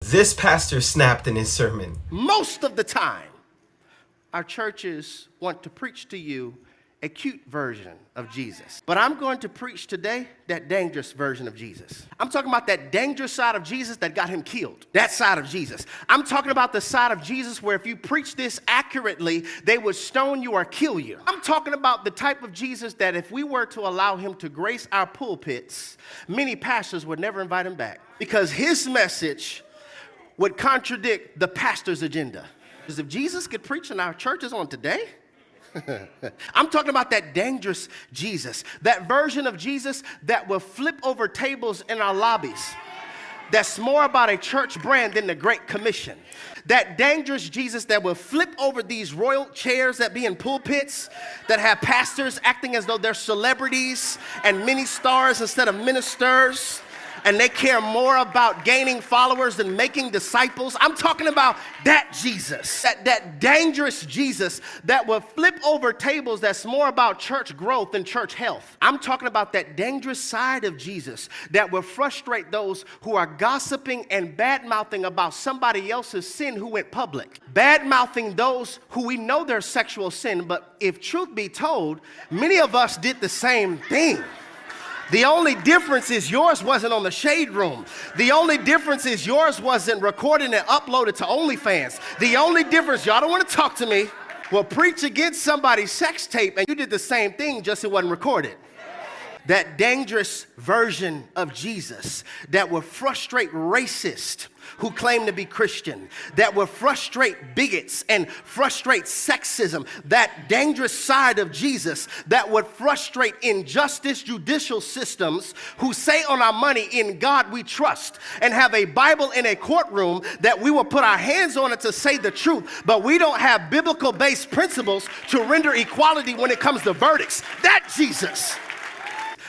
This pastor snapped in his sermon. Most of the time, our churches want to preach to you a cute version of Jesus. But I'm going to preach today that dangerous version of Jesus. I'm talking about that dangerous side of Jesus that got him killed. That side of Jesus. I'm talking about the side of Jesus where if you preach this accurately, they would stone you or kill you. I'm talking about the type of Jesus that if we were to allow him to grace our pulpits, many pastors would never invite him back because his message would contradict the pastor's agenda. Because if Jesus could preach in our churches on today, I'm talking about that dangerous Jesus, that version of Jesus that will flip over tables in our lobbies. That's more about a church brand than the Great Commission. That dangerous Jesus that will flip over these royal chairs that be in pulpits, that have pastors acting as though they're celebrities and mini stars instead of ministers. And they care more about gaining followers than making disciples. I'm talking about that Jesus, that dangerous Jesus that will flip over tables that's more about church growth than church health. I'm talking about that dangerous side of Jesus that will frustrate those who are gossiping and bad-mouthing about somebody else's sin who went public. Bad-mouthing those who we know their sexual sin, but if truth be told, many of us did the same thing. The only difference is yours wasn't on the Shade Room. The only difference is yours wasn't recorded and uploaded to OnlyFans. The only difference, y'all don't want to talk to me, will preach against somebody's sex tape and you did the same thing, just it wasn't recorded. That dangerous version of Jesus that will frustrate racists who claim to be Christian, that will frustrate bigots and frustrate sexism, that dangerous side of Jesus that would frustrate injustice judicial systems who say on our money, in God we trust, and have a Bible in a courtroom that we will put our hands on it to say the truth, but we don't have biblical-based principles to render equality when it comes to verdicts. That Jesus.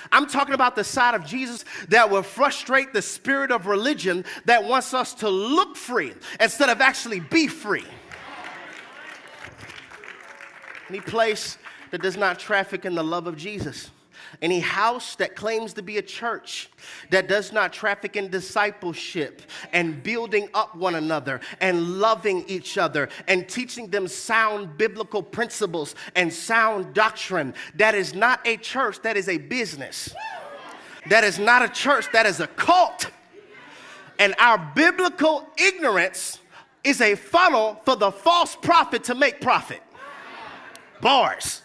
I'm talking about the side of Jesus that will frustrate the spirit of religion that wants us to look free instead of actually be free. Any place that does not traffic in the love of Jesus. Any house that claims to be a church that does not traffic in discipleship and building up one another and loving each other and teaching them sound biblical principles and sound doctrine. That is not a church, that is a business. That is not a church, that is a cult. And our biblical ignorance is a funnel for the false prophet to make profit. Bars.